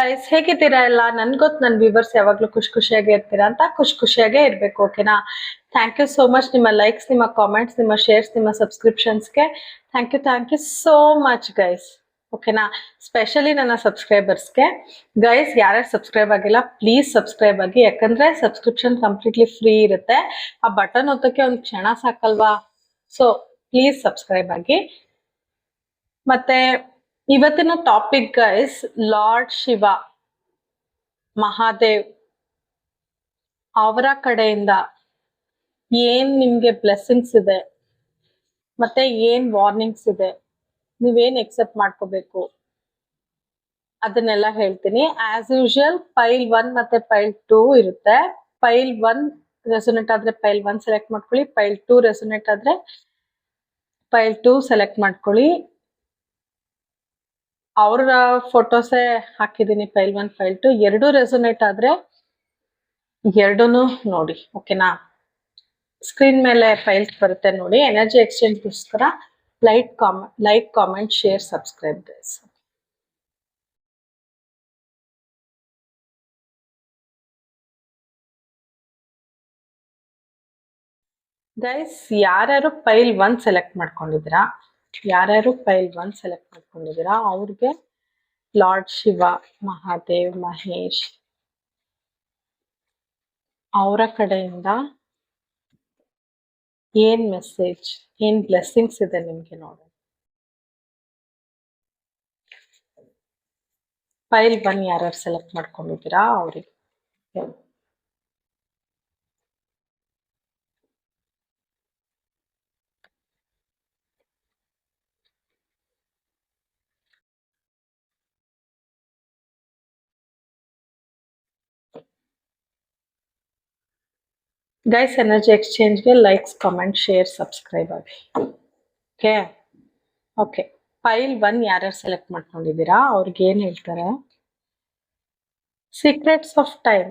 Guys, ಹೇಗಿದ್ದೀರಾ ಎಲ್ಲ? ನನ್ಗೊತ್ತು ನನ್ನ ವ್ಯೂವರ್ಸ್ ಯಾವಾಗ್ಲೂ ಖುಷಿಯಾಗೇ ಇರ್ತೀರಾ ಅಂತ. ಖುಷಿಯಾಗೇ ಇರ್ಬೇಕು, ಓಕೆನಾ? Thank you so much. ನಿಮ್ಮ ಲೈಕ್ಸ್, ನಿಮ್ಮ ಕಾಮೆಂಟ್ಸ್, ನಿಮ್ಮ ಶೇರ್ಸ್, ನಿಮ್ಮ ಸಬ್ಸ್ಕ್ರಿಪ್ಷನ್ಸ್ಗೆ thank you so much guys, ಓಕೆನಾ? ಸ್ಪೆಷಲಿ ನನ್ನ ಸಬ್ಸ್ಕ್ರೈಬರ್ಸ್ಗೆ. ಗೈಸ್, ಯಾರ್ಯಾರು ಸಬ್ಸ್ಕ್ರೈಬ್ ಆಗಿಲ್ಲ ಪ್ಲೀಸ್ ಸಬ್ಸ್ಕ್ರೈಬ್ ಆಗಿ, ಯಾಕಂದ್ರೆ ಸಬ್ಸ್ಕ್ರಿಪ್ಷನ್ ಕಂಪ್ಲೀಟ್ಲಿ ಫ್ರೀ ಇರುತ್ತೆ. ಆ ಬಟನ್ ಒತ್ತಕ್ಕೆ ಒಂದು ಕ್ಷಣ ಸಾಕಲ್ವಾ? ಸೊ ಪ್ಲೀಸ್ ಸಬ್ಸ್ಕ್ರೈಬ್ ಆಗಿ. ಮತ್ತೆ ಇವತ್ತಿನ topic guys, lord Shiva Mahadev ಅವರ ಕಡೆಯಿಂದ ಏನ್ ನಿಮ್ಗೆ ಬ್ಲೆಸ್ಸಿಂಗ್ಸ್ ಇದೆ, ಮತ್ತೆ ಏನ್ ವಾರ್ನಿಂಗ್ಸ್ ಇದೆ, ನೀವೇನ್ ಎಕ್ಸೆಪ್ಟ್ ಮಾಡ್ಕೋಬೇಕು ಅದನ್ನೆಲ್ಲ ಹೇಳ್ತೀನಿ. ಆಸ್ ಯೂಶುವಲ್ ಪೈಲ್ 1 ಮತ್ತೆ ಪೈಲ್ 2 ಇರುತ್ತೆ. ಪೈಲ್ 1 ರೆಸೊನೇಟ್ ಆದ್ರೆ ಪೈಲ್ 1 ಸೆಲೆಕ್ಟ್ ಮಾಡ್ಕೊಳ್ಳಿ. ಪೈಲ್ 2 ರೆಸೊನೇಟ್ ಆದ್ರೆ ಪೈಲ್ 2 ಸೆಲೆಕ್ಟ್ ಮಾಡ್ಕೊಳ್ಳಿ. ಅವ್ರ ಫೋಟೋಸೇ ಹಾಕಿದೀನಿ, ಪೈಲ್ 1 ಪೈಲ್ 2 ಎರಡು ರೆಸೊನೇಟ್ ಆದ್ರೆ ಎರಡೂನು ನೋಡಿ, ಓಕೆನಾ? ಸ್ಕ್ರೀನ್ ಮೇಲೆ ಫೈಲ್ಸ್ ಬರುತ್ತೆ ನೋಡಿ. ಎನರ್ಜಿ ಎಕ್ಸ್ಚೇಂಜ್ಗೋಸ್ಕರ like comment share subscribe guys. Guys, ಯಾರ್ಯಾರು ಪೈಲ್ 1 ಸೆಲೆಕ್ಟ್ ಮಾಡ್ಕೊಂಡಿದ್ದೀರಾ, ಅವ್ರಿಗೆ ಲಾರ್ಡ್ ಶಿವ ಮಹಾದೇವ್ ಮಹೇಶ್ ಅವರ ಕಡೆಯಿಂದ ಏನ್ ಮೆಸೇಜ್, ಏನ್ ಬ್ಲೆಸ್ಸಿಂಗ್ಸ್ ಇದೆ ನಿಮ್ಗೆ ನೋಡಿ. ಪೈಲ್ 1 ಯಾರ್ಯಾರು ಸೆಲೆಕ್ಟ್ ಮಾಡ್ಕೊಂಡಿದ್ದೀರಾ ಅವ್ರಿಗೆ ಗೈಸ್, ಎನರ್ಜಿ ಎಕ್ಸ್ಚೇಂಜ್ಗೆ ಲೈಕ್ಸ್ ಕಾಮೆಂಟ್ ಶೇರ್ ಸಬ್ಸ್ಕ್ರೈಬ್ ಆಗಿ, ಓಕೆ. ಪೈಲ್ 1 ಯಾರ್ಯಾರು ಸೆಲೆಕ್ಟ್ ಮಾಡ್ಕೊಂಡಿದ್ದೀರಾ ಅವ್ರಿಗೆ ಏನ್ ಹೇಳ್ತಾರೆ? Secrets of time,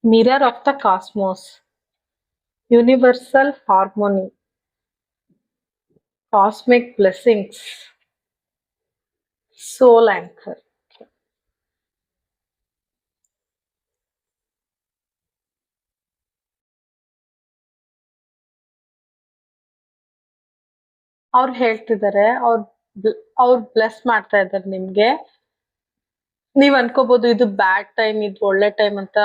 mirror of the cosmos, universal harmony, cosmic blessings, soul anchor. ಅವ್ರು ಹೇಳ್ತಿದ್ದಾರೆ, ಅವ್ರು ಬ್ಲೆಸ್ ಮಾಡ್ತಾ ಇದ್ದಾರೆ ನಿಮ್ಗೆ. ನೀವ್ ಅನ್ಕೋಬಹುದು ಇದು ಬ್ಯಾಡ್ ಟೈಮ್, ಇದು ಒಳ್ಳೆ ಟೈಮ್ ಅಂತ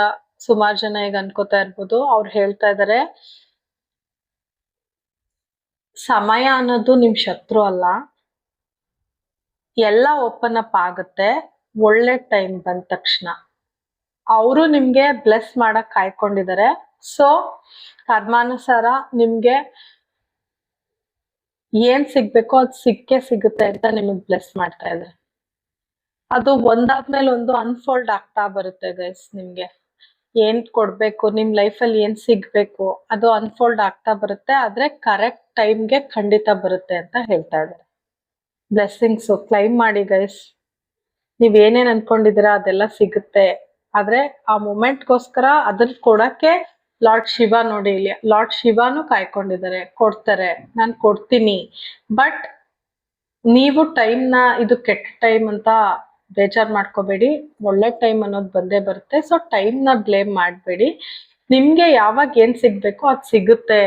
ಸುಮಾರು ಜನ ಈಗ ಅನ್ಕೋತಾ ಇರ್ಬೋದು. ಅವ್ರು ಹೇಳ್ತಾ ಇದ್ದಾರೆ, ಸಮಯ ಅನ್ನೋದು ನಿಮ್ ಶತ್ರು ಅಲ್ಲ, ಎಲ್ಲ ಓಪನ್ ಅಪ್ ಆಗುತ್ತೆ ಒಳ್ಳೆ ಟೈಮ್ ಬಂದ ತಕ್ಷಣ. ಅವರು ನಿಮ್ಗೆ ಬ್ಲೆಸ್ ಮಾಡಕ್ ಕಾಯ್ಕೊಂಡಿದ್ದಾರೆ. ಸೊ ಕರ್ಮಾನುಸಾರ ನಿಮ್ಗೆ ಏನ್ ಸಿಗ್ಬೇಕೋ ಅದು ಸಿಗುತ್ತೆ ಅಂತ ನಿಮಗ್ ಬ್ಲೆಸ್ ಮಾಡ್ತಾ ಇದ್ದಾರೆ. ಅದು ಒಂದಾದ್ಮೇಲೆ ಒಂದು ಅನ್ಫೋಲ್ಡ್ ಆಗ್ತಾ ಬರುತ್ತೆ ಗೈಸ್. ನಿಮ್ಗೆ ಏನ್ ಕೊಡ್ಬೇಕು, ನಿಮ್ ಲೈಫಲ್ಲಿ ಏನ್ ಸಿಗ್ಬೇಕು ಅದು ಅನ್ಫೋಲ್ಡ್ ಆಗ್ತಾ ಬರುತ್ತೆ. ಆದ್ರೆ ಕರೆಕ್ಟ್ ಟೈಮ್ಗೆ ಖಂಡಿತ ಬರುತ್ತೆ ಅಂತ ಹೇಳ್ತಾ ಇದ್ದಾರೆ. ಬ್ಲೆಸ್ಸಿಂಗ್ಸ್ ಕ್ಲೈಮ್ ಮಾಡಿ ಗೈಸ್. ನೀವ್ ಏನೇನ್ ಅನ್ಕೊಂಡಿದ್ದೀರಾ ಅದೆಲ್ಲ ಸಿಗುತ್ತೆ. ಆದ್ರೆ ಆ ಮೂಮೆಂಟ್ಗೋಸ್ಕರ ಅದನ್ನ ಕೊಡಕ್ಕೆ ಲಾರ್ಡ್ ಶಿವ ನೋಡಿ, ಇಲ್ಲಿ ಲಾರ್ಡ್ ಶಿವಾನು ಕಾಯ್ಕೊಂಡಿದ್ದಾರೆ, ಕೊಡ್ತಾರೆ, ನಾನ್ ಕೊಡ್ತೀನಿ. ಬಟ್ ನೀವು ಟೈಮ್ನ ಇದು ಕೆಟ್ಟ ಟೈಮ್ ಅಂತ ಬೇಜಾರ್ ಮಾಡ್ಕೋಬೇಡಿ. ಒಳ್ಳೆ ಟೈಮ್ ಅನ್ನೋದು ಬಂದೇ ಬರುತ್ತೆ. ಸೊ ಟೈಮ್ನ ಬ್ಲೇಮ್ ಮಾಡಬೇಡಿ. ನಿಮ್ಗೆ ಯಾವಾಗ ಏನ್ ಸಿಗ್ಬೇಕೋ ಅದ್ ಸಿಗುತ್ತೆ,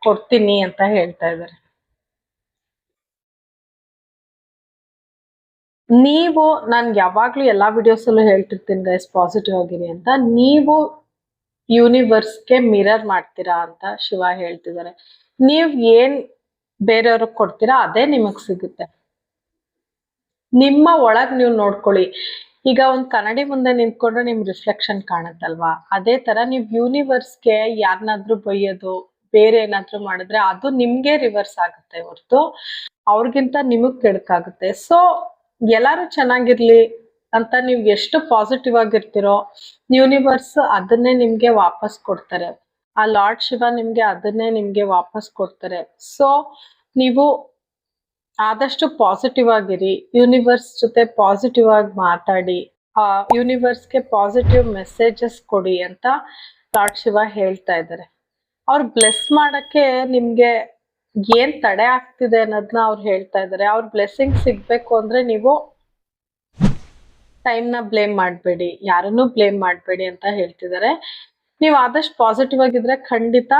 ಕೊಡ್ತೀನಿ ಅಂತ ಹೇಳ್ತಾ ಇದ್ದಾರೆ. ನೀವು, ನಾನು ಯಾವಾಗ್ಲೂ ಎಲ್ಲಾ ವಿಡಿಯೋಸ್ ಅಲ್ಲೂ ಹೇಳ್ತಿರ್ತೀನಿ ಗೈಸ್, ಪಾಸಿಟಿವ್ ಆಗಿರಿ ಅಂತ. ನೀವು ಯೂನಿವರ್ಸ್ಗೆ ಮಿರರ್ ಮಾಡ್ತೀರಾ ಅಂತ ಶಿವ ಹೇಳ್ತಿದ್ದಾರೆ. ನೀವ್ ಏನ್ ಬೇರೆಯವ್ರಿಗೆ ಕೊಡ್ತೀರಾ ಅದೇ ನಿಮಗ್ ಸಿಗುತ್ತೆ. ನಿಮ್ಮ ಒಳಗ್ ನೀವು ನೋಡ್ಕೊಳ್ಳಿ. ಈಗ ಒಂದ್ ಕನ್ನಡಿ ಮುಂದೆ ನಿಂತ್ಕೊಂಡ್ರೆ ನಿಮ್ ರಿಫ್ಲೆಕ್ಷನ್ ಕಾಣುತ್ತಲ್ವಾ, ಅದೇ ತರ ನೀವ್ ಯೂನಿವರ್ಸ್ಗೆ ಯಾರನ್ನಾದ್ರೂ ಬೈಯೋದು, ಬೇರೆ ಏನಾದ್ರೂ ಮಾಡಿದ್ರೆ ಅದು ನಿಮ್ಗೆ ರಿವರ್ಸ್ ಆಗುತ್ತೆ ಹೊರತು ಅವ್ರಿಗಿಂತ ನಿಮಗ್ ಕೆಡಕಾಗುತ್ತೆ. ಸೊ ಎಲ್ಲಾರು ಚೆನ್ನಾಗಿರ್ಲಿ ಅಂತ ನೀವ್ ಎಷ್ಟು ಪಾಸಿಟಿವ್ ಆಗಿರ್ತೀರೋ ಯೂನಿವರ್ಸ್ ಅದನ್ನೇ ನಿಮ್ಗೆ ವಾಪಸ್ ಕೊಡ್ತಾರೆ. ಆ ಲಾರ್ಡ್ ಶಿವ ನಿಮ್ಗೆ ಅದನ್ನೇ ನಿಮ್ಗೆ ವಾಪಸ್ ಕೊಡ್ತಾರೆ. ಸೊ ನೀವು ಆದಷ್ಟು ಪಾಸಿಟಿವ್ ಆಗಿರಿ, ಯೂನಿವರ್ಸ್ ಜೊತೆ ಪಾಸಿಟಿವ್ ಆಗಿ ಮಾತಾಡಿ, ಯೂನಿವರ್ಸ್ಗೆ ಪಾಸಿಟಿವ್ ಮೆಸೇಜಸ್ ಕೊಡಿ ಅಂತ ಲಾರ್ಡ್ ಶಿವ ಹೇಳ್ತಾ ಇದ್ದಾರೆ. ಅವ್ರು ಬ್ಲೆಸ್ ಮಾಡಕ್ಕೆ ನಿಮ್ಗೆ ಏನ್ ತಡೆ ಆಗ್ತಿದೆ ಅನ್ನೋದನ್ನ ಅವ್ರು ಹೇಳ್ತಾ ಇದ್ದಾರೆ. ಅವ್ರ ಬ್ಲೆಸ್ಸಿಂಗ್ ಸಿಗ್ಬೇಕು ಅಂದ್ರೆ ನೀವು ಟೈಮ್ನ ಬ್ಲೇಮ್ ಮಾಡಬೇಡಿ, ಯಾರನ್ನೂ ಬ್ಲೇಮ್ ಮಾಡಬೇಡಿ ಅಂತ ಹೇಳ್ತಿದ್ದಾರೆ. ನೀವು ಆದಷ್ಟು ಪಾಸಿಟಿವ್ ಆಗಿದ್ರೆ ಖಂಡಿತ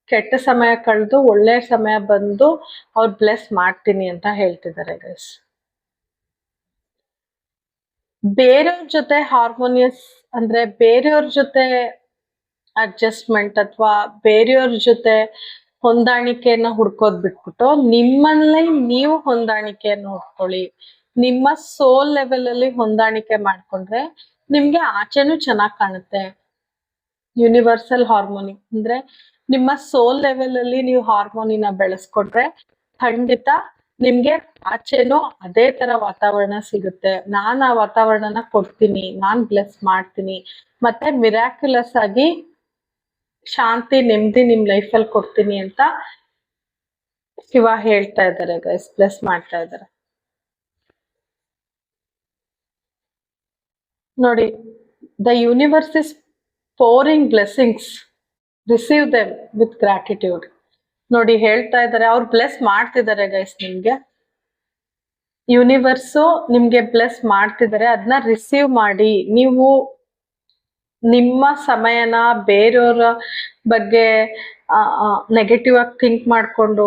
ಕೆಟ್ಟ ಸಮಯ ಕಳೆದು ಒಳ್ಳೆ ಸಮಯ ಬಂದು ಅವ್ರು ಬ್ಲೆಸ್ ಮಾಡ್ತೀನಿ ಅಂತ ಹೇಳ್ತಿದ್ದಾರೆ ಗೈಸ್. ಬೇರೆಯವ್ರ ಜೊತೆ ಹಾರ್ಮೋನಿಯಸ್ ಅಂದ್ರೆ ಬೇರೆಯವ್ರ ಜೊತೆ ಅಡ್ಜಸ್ಟ್ಮೆಂಟ್ ಅಥವಾ ಬೇರೆಯವ್ರ ಜೊತೆ ಹೊಂದಾಣಿಕೆಯನ್ನ ಹುಡ್ಕೋದ್ ಬಿಟ್ಬಿಟ್ಟು ನಿಮ್ಮಲ್ಲಿ ನೀವು ಹೊಂದಾಣಿಕೆಯನ್ನು ಹುಡ್ಕೊಳ್ಳಿ. ನಿಮ್ಮ ಸೋಲ್ ಲೆವೆಲ್ ಅಲ್ಲಿ ಹೊಂದಾಣಿಕೆ ಮಾಡ್ಕೊಂಡ್ರೆ ನಿಮ್ಗೆ ಆಚೆನೂ ಚೆನ್ನಾಗ್ ಕಾಣುತ್ತೆ. ಯೂನಿವರ್ಸಲ್ ಹಾರ್ಮೋನಿ ಅಂದ್ರೆ ನಿಮ್ಮ ಸೋಲ್ ಲೆವೆಲ್ ಅಲ್ಲಿ ನೀವು ಹಾರ್ಮೋನಿನ ಬೆಳೆಸ್ಕೊಂಡ್ರೆ ಖಂಡಿತ ನಿಮ್ಗೆ ಆಚೆನೂ ಅದೇ ತರ ವಾತಾವರಣ ಸಿಗುತ್ತೆ. ನಾನ್ ಆ ವಾತಾವರಣನ ಕೊಡ್ತೀನಿ, ನಾನ್ ಬ್ಲೆಸ್ ಮಾಡ್ತೀನಿ, ಮತ್ತೆ ಮಿರಾಕ್ಯುಲಸ್ ಆಗಿ ಶಾಂತಿ ನೆಮ್ಮದಿ ನಿಮ್ ಲೈಫ್ ಅಲ್ಲಿ ಕೊಡ್ತೀನಿ ಅಂತ ಶಿವ ಹೇಳ್ತಾ ಇದ್ದಾರೆ ಗೈಸ್, ಬ್ಲೆಸ್ ಮಾಡ್ತಾ ಇದ್ದಾರೆ. ನೋಡಿ, the universe is pouring blessings, receive them with gratitude. ನೋಡಿ ಹೇಳ್ತಾ ಇದ್ದಾರೆ, ಅವ್ರು ಬ್ಲೆಸ್ ಮಾಡ್ತಿದ್ದಾರೆ ಗೈಸ್. ನಿಮ್ಗೆ ಯೂನಿವರ್ಸು ನಿಮ್ಗೆ ಬ್ಲೆಸ್ ಮಾಡ್ತಿದ್ದಾರೆ, ಅದನ್ನ ರಿಸೀವ್ ಮಾಡಿ. ನೀವು ನಿಮ್ಮ ಸಮಯನ ಬೇರೆಯವರ ಬಗ್ಗೆ ನೆಗೆಟಿವ್ ಆಗಿ ಥಿಂಕ್ ಮಾಡ್ಕೊಂಡು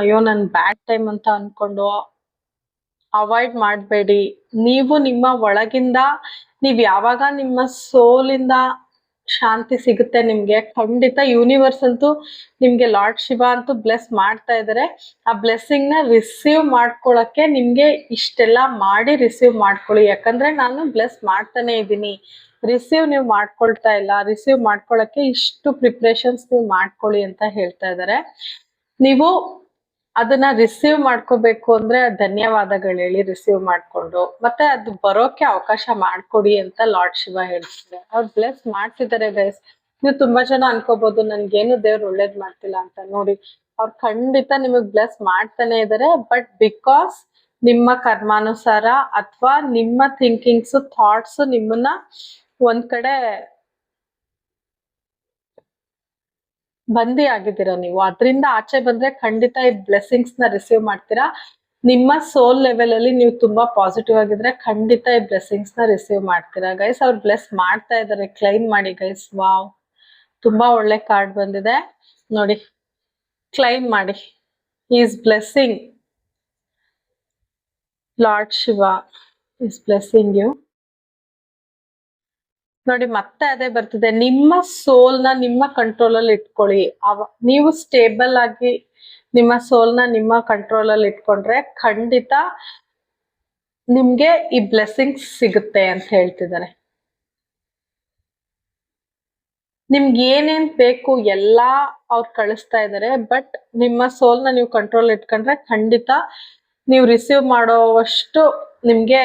ಅಯ್ಯೋ ನನ್ ಬ್ಯಾಡ್ ಟೈಮ್ ಅಂತ ಅನ್ಕೊಂಡು ಅವಾಯ್ಡ್ ಮಾಡಬೇಡಿ. ನೀವು ನಿಮ್ಮ ಒಳಗಿಂದ ನೀವ್ ಯಾವಾಗ ನಿಮ್ಮ ಸೋಲಿಂದ ಶಾಂತಿ ಸಿಗುತ್ತೆ ನಿಮ್ಗೆ, ಖಂಡಿತ ಯೂನಿವರ್ಸ್ ಅಂತೂ ನಿಮ್ಗೆ ಲಾರ್ಡ್ ಶಿವ ಅಂತೂ ಬ್ಲೆಸ್ ಮಾಡ್ತಾ ಇದಾರೆ. ಆ ಬ್ಲೆಸ್ಸಿಂಗ್ ನ ರಿಸೀವ್ ಮಾಡ್ಕೊಳಕ್ಕೆ ನಿಮ್ಗೆ ಇಷ್ಟೆಲ್ಲ ಮಾಡಿ ರಿಸೀವ್ ಮಾಡ್ಕೊಳ್ಳಿ. ಯಾಕಂದ್ರೆ ನಾನು ಬ್ಲೆಸ್ ಮಾಡ್ತಾನೆ ಇದ್ದೀನಿ. ರಿಸೀವ್ ನೀವು ಮಾಡ್ಕೊಳ್ತಾ ಇಲ್ಲ, ರಿಸೀವ್ ಮಾಡ್ಕೊಳಕ್ಕೆ ಇಷ್ಟು ಪ್ರಿಪ್ರೇಷನ್ಸ್ ನೀವು ಮಾಡ್ಕೊಳ್ಳಿ ಅಂತ ಹೇಳ್ತಾ ಇದಾರೆ. ನೀವು ಅದನ್ನ ರಿಸೀವ್ ಮಾಡ್ಕೋಬೇಕು ಅಂದ್ರೆ ಧನ್ಯವಾದಗಳು ಹೇಳಿ ರಿಸೀವ್ ಮಾಡ್ಕೊಂಡು, ಮತ್ತೆ ಅದು ಬರೋಕೆ ಅವಕಾಶ ಮಾಡ್ಕೊಡಿ ಅಂತ ಲಾರ್ಡ್ ಶಿವ ಹೇಳ್ತಿದ್ದಾರೆ. ಅವ್ರು ಬ್ಲೆಸ್ ಮಾಡ್ತಿದ್ದಾರೆ ಗೈಸ್. ನೀವು ತುಂಬಾ ಜನ ಅನ್ಕೋಬಹುದು ನನ್ಗೇನು ದೇವ್ರು ಒಳ್ಳೇದ್ ಮಾಡ್ತಿಲ್ಲ ಅಂತ. ನೋಡಿ, ಅವ್ರು ಖಂಡಿತ ನಿಮಗ್ ಬ್ಲೆಸ್ ಮಾಡ್ತಾನೆ ಇದಾರೆ. ಬಟ್ ಬಿಕಾಸ್ ನಿಮ್ಮ ಕರ್ಮಾನುಸಾರ ಅಥವಾ ನಿಮ್ಮ ಥಿಂಕಿಂಗ್ಸ್ ಥಾಟ್ಸ್ ನಿಮ್ಮನ್ನ ಒಂದ್ ಕಡೆ ಬಂದಿ ಆಗಿದ್ದೀರಾ ನೀವು. ಅದರಿಂದ ಆಚೆ ಬಂದ್ರೆ ಖಂಡಿತ ಈ ಬ್ಲೆಸ್ಸಿಂಗ್ಸ್ ನ ರಿಸೀವ್ ಮಾಡ್ತೀರಾ. ನಿಮ್ಮ ಸೋಲ್ ಲೆವೆಲ್ ಅಲ್ಲಿ ನೀವು ತುಂಬಾ ಪಾಸಿಟಿವ್ ಆಗಿದ್ರೆ ಖಂಡಿತ ಈ ಬ್ಲೆಸ್ಸಿಂಗ್ಸ್ ನ ರಿಸೀವ್ ಮಾಡ್ತೀರಾ ಗೈಸ್. ಅವ್ರು ಬ್ಲೆಸ್ ಮಾಡ್ತಾ ಇದಾರೆ, ಕ್ಲೈಮ್ ಮಾಡಿ ಗೈಸ್. ವಾವ್, ತುಂಬಾ ಒಳ್ಳೆ ಕಾರ್ಡ್ ಬಂದಿದೆ ನೋಡಿ, ಕ್ಲೈಮ್ ಮಾಡಿ. Is blessing, Lord Shiva is blessing you. ನೋಡಿ, ಮತ್ತೆ ಅದೇ ಬರ್ತಿದೆ, ನಿಮ್ಮ ಸೋಲ್ನ ನಿಮ್ಮ ಕಂಟ್ರೋಲ್ ಅಲ್ಲಿ ಇಟ್ಕೊಳ್ಳಿ. ನೀವು ಸ್ಟೇಬಲ್ ಆಗಿ ನಿಮ್ಮ ಸೋಲ್ನ ನಿಮ್ಮ ಕಂಟ್ರೋಲ್ ಅಲ್ಲಿ ಇಟ್ಕೊಂಡ್ರೆ ಖಂಡಿತ ನಿಮ್ಗೆ ಈ ಬ್ಲೆಸ್ಸಿಂಗ್ಸ್ ಸಿಗುತ್ತೆ ಅಂತ ಹೇಳ್ತಿದ್ದಾರೆ. ನಿಮ್ಗೆ ಏನೇನ್ ಬೇಕು ಎಲ್ಲಾ ಅವ್ರು ಕಳಿಸ್ತಾ ಇದಾರೆ. ಬಟ್ ನಿಮ್ಮ ಸೋಲ್ನ ನೀವು ಕಂಟ್ರೋಲ್ ಇಟ್ಕೊಂಡ್ರೆ ಖಂಡಿತ ನೀವು ರಿಸೀವ್ ಮಾಡೋವಷ್ಟು ನಿಮ್ಗೆ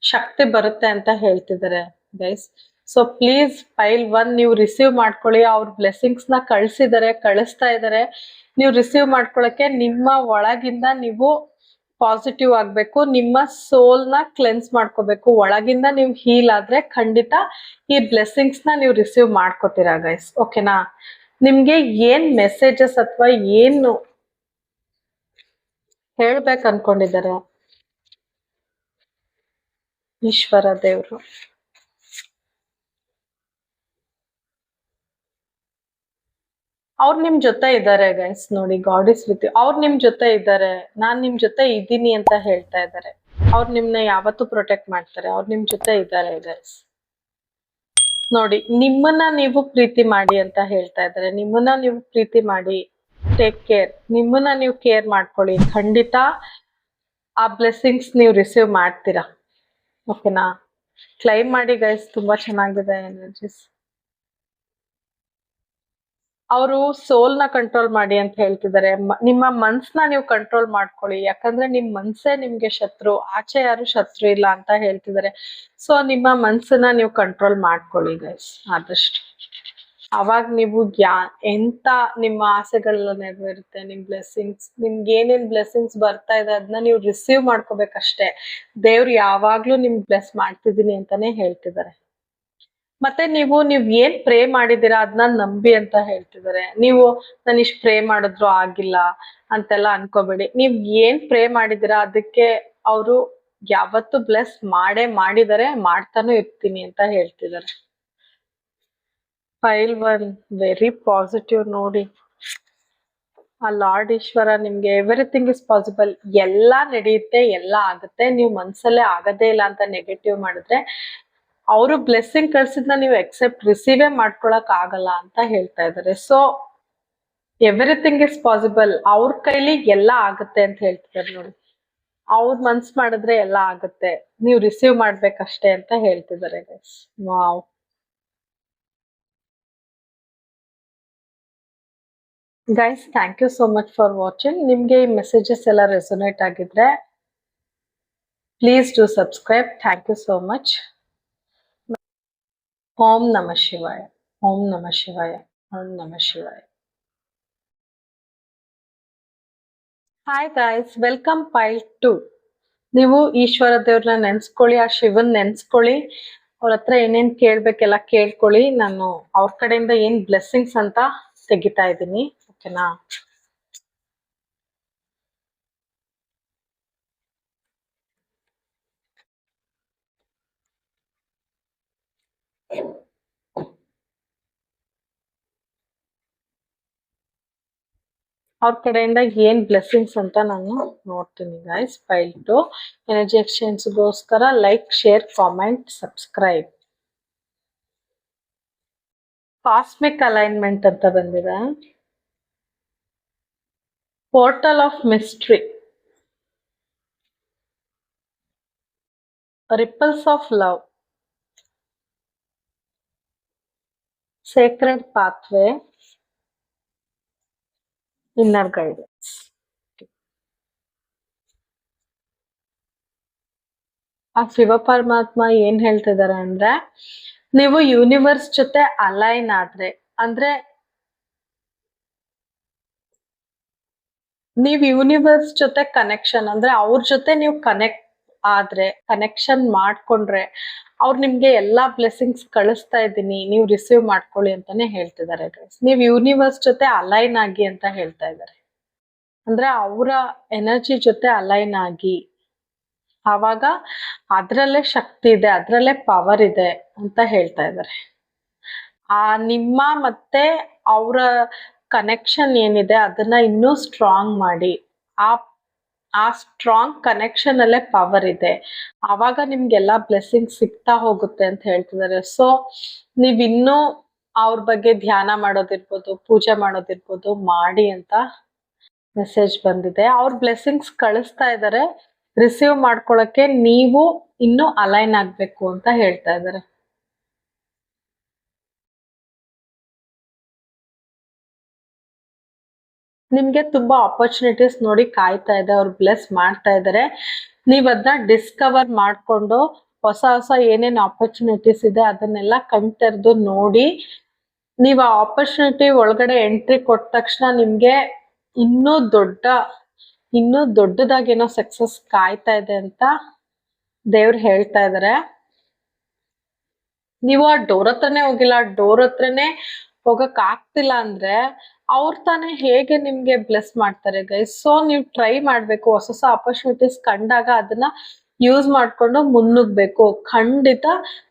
ಶಕ್ತಿ ಬರುತ್ತೆ ಅಂತ ಹೇಳ್ತಿದ್ದಾರೆ ಗೈಸ್. ಸೊ ಪ್ಲೀಸ್ ಪೈಲ್ 1 ನೀವು ರಿಸೀವ್ ಮಾಡ್ಕೊಳ್ಳಿ. ಅವ್ರ ಬ್ಲೆಸ್ಸಿಂಗ್ಸ್ ನ ಕಳಿಸ್ತಾ ಇದಾರೆ. ನೀವು ರಿಸೀವ್ ಮಾಡ್ಕೊಳಕ್ಕೆ ನಿಮ್ಮ ಒಳಗಿಂದ ನೀವು ಪಾಸಿಟಿವ್ ಆಗ್ಬೇಕು. ನಿಮ್ಮ ಸೋಲ್ ನ ಕ್ಲೆನ್ಸ್ ಮಾಡ್ಕೋಬೇಕು. ಒಳಗಿಂದ ನೀವು ಹೀಲ್ ಆದ್ರೆ ಖಂಡಿತ ಈ ಬ್ಲೆಸ್ಸಿಂಗ್ಸ್ ನ ನೀವು ರಿಸೀವ್ ಮಾಡ್ಕೋತೀರಾ ಗೈಸ್. ಓಕೆನಾ? ನಿಮ್ಗೆ ಏನ್ ಮೆಸೇಜಸ್ ಅಥವಾ ಏನು ಹೇಳ್ಬೇಕು ಅನ್ಕೊಂಡಿದ್ದಾರೆ ಈಶ್ವರ ದೇವ್ರು? ಅವ್ರು ನಿಮ್ ಜೊತೆ ಇದ್ದಾರೆ ಗೈಸ್. ನೋಡಿ, ಗಾಡ್ ಇಸ್ ವಿತ್ ಯು. ಅವ್ರು ನಿಮ್ ಜೊತೆ ಇದ್ದಾರೆ, ನಾನ್ ನಿಮ್ ಜೊತೆ ಇದ್ದೀನಿ ಅಂತ ಹೇಳ್ತಾ ಇದ್ದಾರೆ. ಅವ್ರು ನಿಮ್ನ ಯಾವತ್ತೂ ಪ್ರೊಟೆಕ್ಟ್ ಮಾಡ್ತಾರೆ. ಅವ್ರು ನಿಮ್ ಜೊತೆ ಇದ್ದಾರೆ ಗೈಸ್. ನೋಡಿ, ನಿಮ್ಮನ್ನ ನೀವು ಪ್ರೀತಿ ಮಾಡಿ ಅಂತ ಹೇಳ್ತಾ ಇದ್ದಾರೆ. ನಿಮ್ಮನ್ನ ನೀವು ಪ್ರೀತಿ ಮಾಡಿ, ಟೇಕ್ ಕೇರ್. ನಿಮ್ಮನ್ನ ನೀವು ಕೇರ್ ಮಾಡ್ಕೊಳ್ಳಿ. ಖಂಡಿತ ಆ ಬ್ಲೆಸ್ಸಿಂಗ್ಸ್ ನೀವು ರಿಸೀವ್ ಮಾಡ್ತೀರಾ. ಓಕೆನಾ? ಕ್ಲೈಮ್ ಮಾಡಿ ಗೈಸ್. ತುಂಬಾ ಚೆನ್ನಾಗಿದೆ ಎನರ್ಜೀಸ್. ಅವರು ಸೋಲ್ ನ ಕಂಟ್ರೋಲ್ ಮಾಡಿ ಅಂತ ಹೇಳ್ತಿದ್ದಾರೆ. ನಿಮ್ಮ ಮನ್ಸ್ನ ನೀವು ಕಂಟ್ರೋಲ್ ಮಾಡ್ಕೊಳ್ಳಿ. ಯಾಕಂದ್ರೆ ನಿಮ್ ಮನ್ಸೇ ನಿಮ್ಗೆ ಶತ್ರು, ಆಚೆ ಯಾರು ಶತ್ರು ಇಲ್ಲ ಅಂತ ಹೇಳ್ತಿದ್ದಾರೆ. ಸೊ ನಿಮ್ಮ ಮನ್ಸನ್ನ ನೀವು ಕಂಟ್ರೋಲ್ ಮಾಡ್ಕೊಳ್ಳಿ ಗೈಸ್ ಆದಷ್ಟು. ಅವಾಗ ನೀವು ಎಂತ ನಿಮ್ಮ ಆಸೆಗಳೆಲ್ಲ ನೆರವೇರುತ್ತೆ. ನಿಮ್ ಬ್ಲೆಸ್ಸಿಂಗ್ಸ್, ನಿಮ್ಗೆ ಏನೇನ್ ಬ್ಲೆಸ್ಸಿಂಗ್ಸ್ ಬರ್ತಾ ಇದೆ ಅದನ್ನ ನೀವು ರಿಸೀವ್ ಮಾಡ್ಕೋಬೇಕಷ್ಟೇ. ದೇವ್ರು ಯಾವಾಗ್ಲೂ ನಿಮ್ಗೆ ಬ್ಲೆಸ್ ಮಾಡ್ತಿದ್ದೀನಿ ಅಂತಾನೆ ಹೇಳ್ತಿದ್ದಾರೆ. ಮತ್ತೆ ನೀವು ಏನ್ ಪ್ರೇ ಮಾಡಿದೀರಾ ಅದನ್ನ ನಂಬಿ ಅಂತ ಹೇಳ್ತಿದ್ದಾರೆ. ನೀವು ನಾನು ಇಷ್ಟು ಪ್ರೇ ಮಾಡಿದ್ರು ಆಗಿಲ್ಲ ಅಂತೆಲ್ಲ ಅನ್ಕೋಬೇಡಿ. ನೀವ್ ಏನ್ ಪ್ರೇ ಮಾಡಿದೀರಾ ಅದಕ್ಕೆ ಅವರು ಯಾವತ್ತು ಬ್ಲೆಸ್ ಮಾಡಿದರೆ ಮಾಡ್ತಾನೂ ಇರ್ತೀನಿ ಅಂತ ಹೇಳ್ತಿದ್ದಾರೆ. ಫೈಲ್ 1 ವೆರಿ ಪಾಸಿಟಿವ್ ನೋಡಿ. ಆ ಲಾರ್ಡ್ ಈಶ್ವರ ನಿಮ್ಗೆ ಎವ್ರಿಥಿಂಗ್ ಇಸ್ ಪಾಸಿಬಲ್, ಎಲ್ಲಾ ನಡೆಯುತ್ತೆ, ಎಲ್ಲ ಆಗುತ್ತೆ. ನೀವು ಮನ್ಸಲ್ಲೇ ಆಗದೇ ಇಲ್ಲ ಅಂತ ನೆಗೆಟಿವ್ ಮಾಡಿದ್ರೆ ಅವರು ಬ್ಲೆಸ್ಸಿಂಗ್ ಕಳ್ಸಿದ್ನ ನೀವು ರಿಸೀವೇ ಮಾಡ್ಕೊಳಕ್ ಆಗಲ್ಲ ಅಂತ ಹೇಳ್ತಾ ಇದ್ದಾರೆ. ಸೊ ಎವ್ರಿಥಿಂಗ್ ಇಸ್ ಪಾಸಿಬಲ್, ಅವ್ರ ಕೈಲಿ ಎಲ್ಲ ಆಗುತ್ತೆ ಅಂತ ಹೇಳ್ತಿದ್ದಾರೆ ನೋಡಿ. ಅವ್ರ ಮನ್ಸ್ ಮಾಡಿದ್ರೆ ಎಲ್ಲ ಆಗುತ್ತೆ, ನೀವು ರಿಸೀವ್ ಮಾಡ್ಬೇಕಷ್ಟೇ ಅಂತ ಹೇಳ್ತಿದ್ದಾರೆ guys. Wow. Guys thank you so much for watching. ನಿಮ್ಗೆ ಈ ಮೆಸೇಜಸ್ ಎಲ್ಲ ರೆಸೊನೇಟ್ ಆಗಿದ್ರೆ please do subscribe. Thank you so much. ಓಂ ನಮಃ ಶಿವಾಯ, ಓಂ ನಮಃ ಶಿವಾಯ, ಓಂ ನಮಃ ಶಿವಾಯ. Hi guys, welcome pile 2. ನೀವು ಈಶ್ವರ ದೇವ್ರನ್ನ ನೆನ್ಸ್ಕೊಳ್ಳಿ, ಆ ಶಿವನ್ ನೆನ್ಸ್ಕೊಳ್ಳಿ, ಅವ್ರ ಹತ್ರ ಏನೇನ್ ಕೇಳ್ಬೇಕೆಲ್ಲ ಕೇಳ್ಕೊಳ್ಳಿ. ನಾನು ಅವ್ರ ಕಡೆಯಿಂದ ಏನ್ ಬ್ಲೆಸ್ಸಿಂಗ್ಸ್ ಅಂತ ತೆಗಿತಾ ಇದ್ದೀನಿ, ಓಕೆನಾ? ಅವ್ರ ಕಡೆಯಿಂದ ಏನ್ ಬ್ಲೆಸ್ಸಿಂಗ್ಸ್ ಅಂತ ನಾನು ನೋಡ್ತೀನಿ ಗೈಸ್. ಫೈಲ್ 2 ಎನರ್ಜಿ ಎಕ್ಸ್ಚೇಂಜ್ಗೋಸ್ಕರ like, share, comment, subscribe. Cosmic alignment ಅಂತ ಬಂದಿದೆ. Portal of mystery, ripples of love, sacred pathway, inner guidance. ಆ ಶಿವ ಪರಮಾತ್ಮ ಏನ್ ಹೇಳ್ತಿದ್ದಾರೆ ಅಂದ್ರೆ, ನೀವು ಯೂನಿವರ್ಸ್ ಜೊತೆ ಅಲೈನ್ ಆದ್ರೆ, ಅಂದ್ರೆ ನೀವ್ ಯೂನಿವರ್ಸ್ ಜೊತೆ ಕನೆಕ್ಷನ್, ಅಂದ್ರೆ ಅವ್ರ ಜೊತೆ ನೀವು ಕನೆಕ್ಟ್ ಆದ್ರೆ, ಕನೆಕ್ಷನ್ ಮಾಡ್ಕೊಂಡ್ರೆ ಅವ್ರು ನಿಮ್ಗೆ ಎಲ್ಲಾ ಬ್ಲೆಸ್ಸಿಂಗ್ಸ್ ಕಳಿಸ್ತಾ ಇದ್ದೀನಿ, ನೀವು ರಿಸೀವ್ ಮಾಡ್ಕೊಳ್ಳಿ ಅಂತಾನೆ ಹೇಳ್ತಿದ್ದಾರೆ ಗೈಸ್. ನೀವ್ ಯೂನಿವರ್ಸ್ ಜೊತೆ ಅಲೈನ್ ಆಗಿ ಅಂತ ಹೇಳ್ತಾ ಇದ್ದಾರೆ. ಅಂದ್ರೆ ಅವರ ಎನರ್ಜಿ ಜೊತೆ ಅಲೈನ್ ಆಗಿ, ಆವಾಗ ಅದ್ರಲ್ಲೇ ಶಕ್ತಿ ಇದೆ, ಅದ್ರಲ್ಲೇ ಪವರ್ ಇದೆ ಅಂತ ಹೇಳ್ತಾ ಇದ್ದಾರೆ. ಆ ನಿಮ್ಮ ಮತ್ತೆ ಅವರ ಕನೆಕ್ಷನ್ ಏನಿದೆ ಅದನ್ನ ಇನ್ನೂ ಸ್ಟ್ರಾಂಗ್ ಮಾಡಿ, ಆ ಸ್ಟ್ರಾಂಗ್ ಕನೆಕ್ಷನ್ ಅಲ್ಲೇ ಪವರ್ ಇದೆ, ಆವಾಗ ನಿಮ್ಗೆಲ್ಲಾ ಬ್ಲೆಸ್ಸಿಂಗ್ ಸಿಗ್ತಾ ಹೋಗುತ್ತೆ ಅಂತ ಹೇಳ್ತಿದ್ದಾರೆ. ಸೊ ನೀವಿನ್ನೂ ಅವ್ರ ಬಗ್ಗೆ ಧ್ಯಾನ ಮಾಡೋದಿರ್ಬೋದು, ಪೂಜೆ ಮಾಡೋದಿರ್ಬೋದು ಮಾಡಿ ಅಂತ ಮೆಸೇಜ್ ಬಂದಿದೆ. ಅವ್ರ ಬ್ಲೆಸ್ಸಿಂಗ್ಸ್ ಕಳಿಸ್ತಾ ಇದ್ದಾರೆ, ರಿಸೀವ್ ಮಾಡ್ಕೊಳಕ್ಕೆ ನೀವು ಇನ್ನೂ ಅಲೈನ್ ಆಗ್ಬೇಕು ಅಂತ ಹೇಳ್ತಾ ಇದ್ದಾರೆ. ನಿಮ್ಗೆ ತುಂಬಾ ಆಪರ್ಚುನಿಟೀಸ್ ನೋಡಿ ಕಾಯ್ತಾ ಇದೆ, ಅವ್ರು ಬ್ಲೆಸ್ ಮಾಡ್ತಾ ಇದ್ದಾರೆ. ನೀವ್ ಅದನ್ನ ಡಿಸ್ಕವರ್ ಮಾಡ್ಕೊಂಡು ಹೊಸ ಹೊಸ ಏನೇನ್ ಆಪರ್ಚುನಿಟೀಸ್ ಇದೆ ಅದನ್ನೆಲ್ಲ ಕಣ್ತೆರೆದು ನೋಡಿ, ನೀವ್ ಆ ಆಪರ್ಚುನಿಟಿ ಒಳಗಡೆ ಎಂಟ್ರಿ ಕೊಟ್ಟ ತಕ್ಷಣ ನಿಮ್ಗೆ ಇನ್ನೂ ದೊಡ್ಡದಾಗೇನೋ ಸಕ್ಸಸ್ ಕಾಯ್ತಾ ಇದೆ ಅಂತ ದೇವ್ರು ಹೇಳ್ತಾ ಇದಾರೆ. ನೀವು ಆ ಡೋರ್ ಹತ್ರನೇ ಹೋಗಿಲ್ಲ, ಡೋರ್ ಹತ್ರನೇ ಹೋಗಕ್ ಆಗ್ತಿಲ್ಲ ಅಂದ್ರೆ ಅವ್ರ ತಾನೇ ಹೇಗೆ ನಿಮ್ಗೆ ಬ್ಲೆಸ್ ಮಾಡ್ತಾರೆ ಗೈಸ್. ಸೊ ನೀವು ಟ್ರೈ ಮಾಡ್ಬೇಕು, ಹೊಸ ಹೊಸ ಆಪರ್ಚುನಿಟೀಸ್ ಕಂಡಾಗ ಅದನ್ನ ಯೂಸ್ ಮಾಡ್ಕೊಂಡು ಮುನ್ನುಗ್ಬೇಕು. ಖಂಡಿತ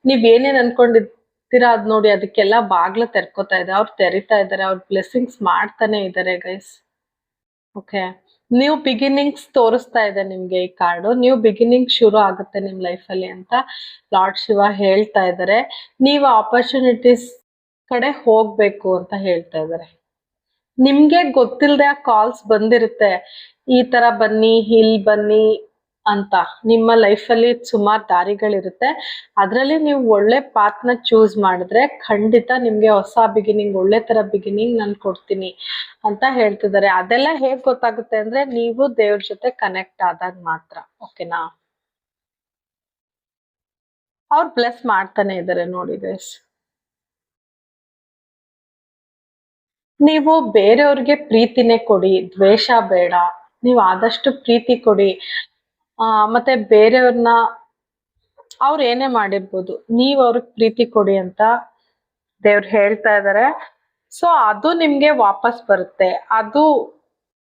ನೀವ್ ಏನೇನ್ ಅನ್ಕೊಂಡಿರ್ತೀರಾ ಅದ್ ನೋಡಿ ಅದಕ್ಕೆಲ್ಲ ಬಾಗ್ಲ ತೆರ್ಕೋತಾ ಇದೆ, ಅವ್ರು ತೆರಿತಾ ಇದಾರೆ, ಅವ್ರ ಬ್ಲೆಸ್ಸಿಂಗ್ಸ್ ಮಾಡ್ತಾನೆ ಇದಾರೆ ಗೈಸ್. ಓಕೆ, ನ್ಯೂ ಬಿಗಿನಿಂಗ್ಸ್ ತೋರಿಸ್ತಾ ಇದೆ ನಿಮ್ಗೆ ಈ ಕಾರ್ಡು. ನ್ಯೂ ಬಿಗಿನಿಂಗ್ ಶುರು ಆಗುತ್ತೆ ನಿಮ್ ಲೈಫ್ ಅಲ್ಲಿ ಅಂತ ಲಾರ್ಡ್ ಶಿವ ಹೇಳ್ತಾ ಇದ್ದಾರೆ. ನೀವು ಆಪರ್ಚುನಿಟೀಸ್ ಕಡೆ ಹೋಗ್ಬೇಕು ಅಂತ ಹೇಳ್ತಾ ಇದ್ದಾರೆ. ನಿಮ್ಗೆ ಗೊತ್ತಿಲ್ಲದೆ ಆ ಕಾಲ್ಸ್ ಬಂದಿರುತ್ತೆ, ಈ ತರ ಬನ್ನಿ, ಇಲ್ಲಿ ಬನ್ನಿ ಅಂತ. ನಿಮ್ಮ ಲೈಫ್ ಅಲ್ಲಿ ಸುಮಾರು ದಾರಿಗಳಿರುತ್ತೆ, ಅದ್ರಲ್ಲಿ ನೀವು ಒಳ್ಳೆ ಪಾತ್ನ ಚೂಸ್ ಮಾಡಿದ್ರೆ ಖಂಡಿತ ನಿಮ್ಗೆ ಹೊಸ ಬಿಗಿನಿಂಗ್, ಒಳ್ಳೆ ತರ ಬಿಗಿನಿಂಗ್ ನಾನು ಕೊಡ್ತೀನಿ ಅಂತ ಹೇಳ್ತಿದ್ದಾರೆ. ಅದೆಲ್ಲ ಹೇಗ್ ಗೊತ್ತಾಗುತ್ತೆ ಅಂದ್ರೆ ನೀವು ದೇವ್ರ ಜೊತೆ ಕನೆಕ್ಟ್ ಆದಾಗ ಮಾತ್ರ, ಓಕೆನಾ? ಅವ್ರು ಬ್ಲೆಸ್ ಮಾಡ್ತಾನೆ ಇದ್ದಾರೆ ನೋಡಿ ಗೈಸ್. ನೀವು ಬೇರೆಯವ್ರಿಗೆ ಪ್ರೀತಿನೇ ಕೊಡಿ, ದ್ವೇಷ ಬೇಡ. ನೀವು ಆದಷ್ಟು ಪ್ರೀತಿ ಕೊಡಿ. ಮತ್ತೆ ಬೇರೆಯವ್ರನ್ನ ಅವ್ರು ಏನೇ ಮಾಡಿರ್ಬೋದು, ನೀವ್ ಅವ್ರಿಗೆ ಪ್ರೀತಿ ಕೊಡಿ ಅಂತ ದೇವ್ರು ಹೇಳ್ತಾ ಇದಾರೆ. ಸೊ ಅದು ನಿಮ್ಗೆ ವಾಪಸ್ ಬರುತ್ತೆ. ಅದು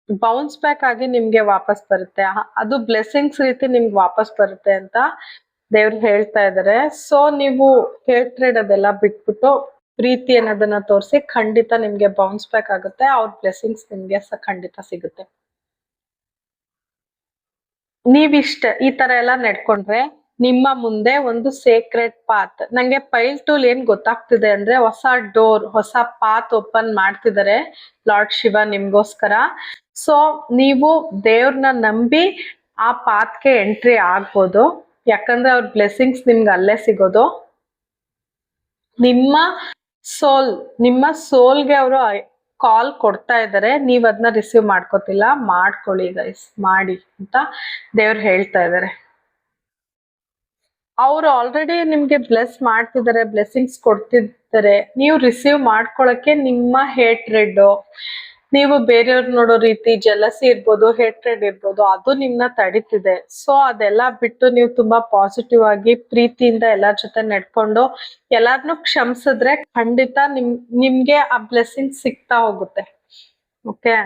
ಬೌನ್ಸ್ ಬ್ಯಾಕ್ ಆಗಿ ನಿಮ್ಗೆ ವಾಪಸ್ ಬರುತ್ತೆ, ಅದು ಬ್ಲೆಸ್ಸಿಂಗ್ಸ್ ರೀತಿ ನಿಮ್ಗೆ ವಾಪಸ್ ಬರುತ್ತೆ ಅಂತ ದೇವ್ರು ಹೇಳ್ತಾ ಇದಾರೆ. ಸೊ ನೀವು ಹೇಟ್ರೆಡ್ ಅದೆಲ್ಲ ಬಿಟ್ಬಿಟ್ಟು ಪ್ರೀತಿ ಅನ್ನೋದನ್ನ ತೋರಿಸಿ ಖಂಡಿತ ನಿಮ್ಗೆ ಬೌನ್ಸ್ ಬ್ಯಾಕ್ ಆಗುತ್ತೆ, ಅವ್ರ ಬ್ಲೆಸ್ಸಿಂಗ್ಸ್ ನಿಮ್ಗೆ ಖಂಡಿತ ಸಿಗುತ್ತೆ. ನೀವಿಷ್ಟ ಈ ತರ ಎಲ್ಲ ನಡ್ಕೊಂಡ್ರೆ ನಿಮ್ಮ ಮುಂದೆ ಒಂದು ಸೇಕ್ರೆಡ್ ಪಾತ್, ನಂಗೆ ಪೈಲ್ ಟೂಲ್ ಏನ್ ಗೊತ್ತಾಗ್ತಿದೆ ಅಂದ್ರೆ ಹೊಸ ಡೋರ್, ಹೊಸ ಪಾತ್ ಓಪನ್ ಮಾಡ್ತಿದ್ದಾರೆ ಲಾರ್ಡ್ ಶಿವ ನಿಮ್ಗೋಸ್ಕರ. ಸೊ ನೀವು ದೇವ್ರನ್ನ ನಂಬಿ ಆ ಪಾತ್ಗೆ ಎಂಟ್ರಿ ಆಗ್ಬೋದು, ಯಾಕಂದ್ರೆ ಅವ್ರ ಬ್ಲೆಸ್ಸಿಂಗ್ಸ್ ನಿಮ್ಗೆ ಅಲ್ಲೇ ಸಿಗೋದು. ನಿಮ್ಮ ಸೋಲ್ಗೆ ಅವರು ಕಾಲ್ ಕೊಡ್ತಾ ಇದ್ದಾರೆ, ನೀವ್ ಅದನ್ನ ರಿಸೀವ್ ಮಾಡ್ಕೋತಿಲ್ಲ, ಮಾಡ್ಕೊಳ್ಳಿ ಗೈಸ್, ಮಾಡಿ ಅಂತ ದೇವ್ರು ಹೇಳ್ತಾ ಇದ್ದಾರೆ. ಅವ್ರು ಆಲ್ರೆಡಿ ನಿಮ್ಗೆ ಬ್ಲೆಸ್ ಮಾಡ್ತಿದ್ದಾರೆ, ಬ್ಲೆಸ್ಸಿಂಗ್ಸ್ ಕೊಡ್ತಿದ್ದಾರೆ, ನೀವು ರಿಸೀವ್ ಮಾಡ್ಕೊಳಕ್ಕೆ ನಿಮ್ಮ ಹೇಟ್ರೆಡ್, ನೀವು ಬೇರೆಯವ್ರು ನೋಡೋ ರೀತಿ ಜಲಸಿ ಇರ್ಬೋದು, ಹೇಟ್ರೆಡ್ ಇರ್ಬೋದು, ಅದು ನಿಮ್ನ ತಡೀತಿದೆ. ಸೊ ಅದೆಲ್ಲ ಬಿಟ್ಟು ನೀವು ತುಂಬಾ ಪಾಸಿಟಿವ್ ಆಗಿ ಪ್ರೀತಿಯಿಂದ ಎಲ್ಲಾರ ಜೊತೆ ನಡ್ಕೊಂಡು ಎಲ್ಲಾರ್ನು ಕ್ಷಮಿಸಿದ್ರೆ ಖಂಡಿತ ನಿಮ್ಗೆ ಆ ಬ್ಲೆಸ್ಸಿಂಗ್ ಸಿಗ್ತಾ ಹೋಗುತ್ತೆ. ಓಕೆ,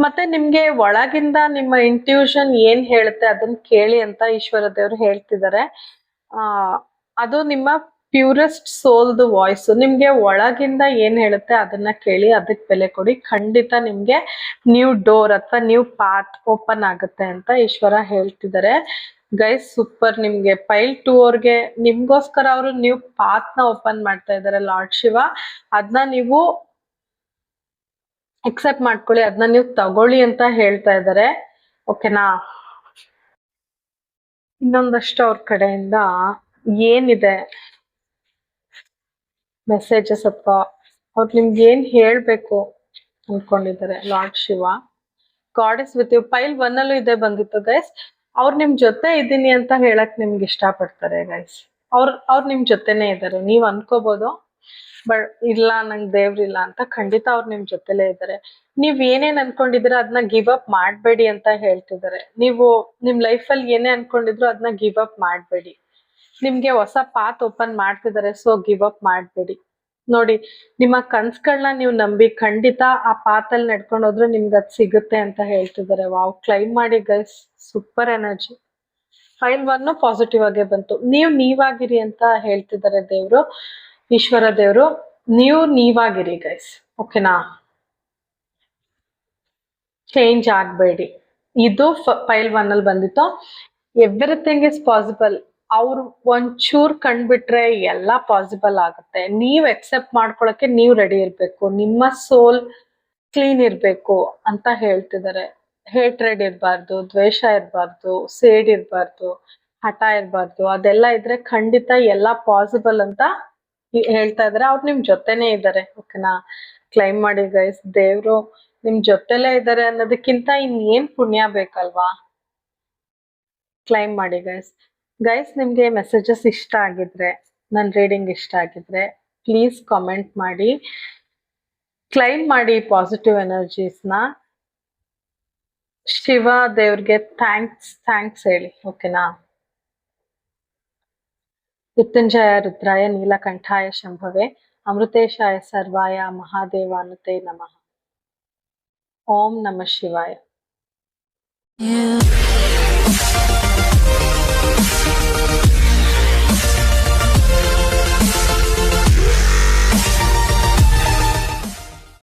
ಮತ್ತೆ ನಿಮ್ಗೆ ಒಳಗಿಂದ ನಿಮ್ಮ ಇಂಟ್ಯೂಷನ್ ಏನ್ ಹೇಳುತ್ತೆ ಅದನ್ನ ಕೇಳಿ ಅಂತ ಈಶ್ವರ ದೇವ್ರು ಹೇಳ್ತಿದ್ದಾರೆ. ಅದು ನಿಮ್ಮ ಪ್ಯೂರೆಸ್ಟ್ ಸೋಲ್ದು ವಾಯ್ಸ್, ನಿಮ್ಗೆ ಒಳಗಿಂದ ಏನ್ ಹೇಳುತ್ತೆ ಅದನ್ನ ಕೇಳಿ, ಅದಕ್ಕೆ ಬೆಲೆ ಕೊಡಿ, ಖಂಡಿತ ನಿಮ್ಗೆ ನ್ಯೂ ಡೋರ್ ಅಥವಾ ನ್ಯೂ ಪಾತ್ ಓಪನ್ ಆಗುತ್ತೆ ಅಂತ ಈಶ್ವರ ಹೇಳ್ತಿದ್ದಾರೆ. ಗೈಸ್ ಸೂಪರ್, ನಿಮ್ಗೆ ಪೈಲ್ 2 ಅವ್ರಿಗೆ ನಿಮ್ಗೋಸ್ಕರ ಅವರು ನ್ಯೂ ಪಾತ್ ನ ಓಪನ್ ಮಾಡ್ತಾ ಇದ್ದಾರೆ ಲಾರ್ಡ್ ಶಿವ. ಅದನ್ನ ನೀವು ಎಕ್ಸೆಪ್ಟ್ ಮಾಡ್ಕೊಳ್ಳಿ, ಅದನ್ನ ನೀವು ತಗೊಳ್ಳಿ ಅಂತ ಹೇಳ್ತಾ ಇದ್ದಾರೆ. ಓಕೆನಾ, ಇನ್ನೊಂದಷ್ಟು ಅವ್ರ ಕಡೆಯಿಂದ ಏನಿದೆ ಮೆಸೇಜಸ್ ಅಥವಾ ಅವ್ರು ನಿಮ್ಗೆ ಏನ್ ಹೇಳ್ಬೇಕು ಅನ್ಕೊಂಡಿದ್ದಾರೆ Lord Shiva. God is with you, pile 1 ಅಲ್ಲೂ ಇದೇ ಬಂದಿತ್ತು ಗೈಸ್. ಅವ್ರು ನಿಮ್ ಜೊತೆ ಇದ್ದೀನಿ ಅಂತ ಹೇಳಕ್ ನಿಮ್ಗೆ ಇಷ್ಟ ಪಡ್ತಾರೆ ಗೈಸ್. ಅವ್ರು ನಿಮ್ ಜೊತೆನೆ ಇದ್ದಾರೆ. ನೀವ್ ಅನ್ಕೋಬಹುದು ಬಟ್ ಇಲ್ಲ ನಂಗೆ ದೇವ್ರಿಲ್ಲ ಅಂತ, ಖಂಡಿತ ಅವ್ರು ನಿಮ್ ಜೊತೆಲೇ ಇದ್ದಾರೆ. ನೀವ್ ಏನೇನ್ ಅನ್ಕೊಂಡಿದಿರ ಅದನ್ನ ಗಿವ್ ಅಪ್ ಮಾಡ್ಬೇಡಿ ಅಂತ ಹೇಳ್ತಿದ್ದಾರೆ. ನೀವು ನಿಮ್ ಲೈಫಲ್ಲಿ ಏನೇ ಅನ್ಕೊಂಡಿದ್ರು ಅದನ್ನ ಗಿವ್ ಅಪ್ ಮಾಡ್ಬೇಡಿ. ನಿಮ್ಗೆ ಹೊಸ ಪಾತ್ ಓಪನ್ ಮಾಡ್ತಿದ್ದಾರೆ, ಸೊ ಗಿವ್ ಅಪ್ ಮಾಡ್ಬೇಡಿ. ನೋಡಿ, ನಿಮ್ಮ ಕನ್ಸ್ಗಳನ್ನ ನೀವು ನಂಬಿ ಖಂಡಿತ ಆ ಪಾತಲ್ಲಿ ನಡ್ಕೊಂಡು ಹೋದ್ರೆ ನಿಮ್ಗೆ ಅದ್ ಸಿಗುತ್ತೆ ಅಂತ ಹೇಳ್ತಿದ್ದಾರೆ. ವಾವ್, ಕ್ಲೈಮ್ ಮಾಡಿ guys, super energy. File 1 positive ಆಗೇ ಬಂತು. ನೀವಾಗಿರಿ ಅಂತ ಹೇಳ್ತಿದ್ದಾರೆ ದೇವ್ರು, ಈಶ್ವರ ದೇವ್ರು. ನೀವಾಗಿರಿ ಗೈಸ್, ಓಕೆನಾ, ಚೇಂಜ್ ಆಗ್ಬೇಡಿ. ಇದು ಫೈಲ್ 1 ಅಲ್ಲಿ ಬಂದಿತ್ತು. Everything is possible. ಅವ್ರು ಒಂಚೂರ್ ಕಂಡ್ಬಿಟ್ರೆ ಎಲ್ಲ ಪಾಸಿಬಲ್ ಆಗುತ್ತೆ. ನೀವ್ ಎಕ್ಸೆಪ್ಟ್ ಮಾಡ್ಕೊಳಕ್ಕೆ ನೀವ್ ರೆಡಿ ಇರ್ಬೇಕು, ನಿಮ್ಮ ಸೋಲ್ ಕ್ಲೀನ್ ಇರ್ಬೇಕು ಅಂತ ಹೇಳ್ತಿದ್ದಾರೆ. ಹೇಟ್ರೆಡ್ ಇರ್ಬಾರ್ದು, ದ್ವೇಷ ಇರ್ಬಾರ್ದು, ಸೇಡ್ ಇರ್ಬಾರ್ದು, ಹಠ ಇರ್ಬಾರ್ದು, ಅದೆಲ್ಲ ಇದ್ರೆ ಖಂಡಿತ ಎಲ್ಲ ಪಾಸಿಬಲ್ ಅಂತ ಹೇಳ್ತಾ ಇದಾರೆ. ಅವ್ರು ನಿಮ್ ಜೊತೆನೆ ಇದ್ದಾರೆ. ಓಕೆನಾ, ಕ್ಲೈಮ್ ಮಾಡಿ ಗೈಸ್, ದೇವ್ರು ನಿಮ್ ಜೊತೆಲೇ ಇದ್ದಾರೆ ಅನ್ನೋದಕ್ಕಿಂತ ಇನ್ನೇನ್ ಪುಣ್ಯ ಬೇಕಲ್ವಾ. ಕ್ಲೈಮ್ ಮಾಡಿ ಗೈಸ್, ನಿಮ್ಗೆ ಮೆಸೇಜಸ್ ಇಷ್ಟ ಆಗಿದ್ರೆ, ನನ್ನ ರೀಡಿಂಗ್ ಇಷ್ಟ ಆಗಿದ್ರೆ ಪ್ಲೀಸ್ ಕಾಮೆಂಟ್ ಮಾಡಿ, ಕ್ಲೈಮ್ ಮಾಡಿ ಪಾಸಿಟಿವ್ ಎನರ್ಜೀಸ್ನ. ಶಿವ ದೇವ್ರಿಗೆ ಥ್ಯಾಂಕ್ಸ್ ಹೇಳಿ. ಓಕೆನಾ, ಮೃತ್ಯುಂಜಯ ರುದ್ರಾಯ ನೀಲಕಂಠಾಯ ಶಂಭವೆ ಅಮೃತೇಶಾಯ ಸರ್ವಾಯ ಮಹಾದೇವಾನುತೆ ನಮಃ. ಓಂ ನಮಃ ಶಿವಾಯ.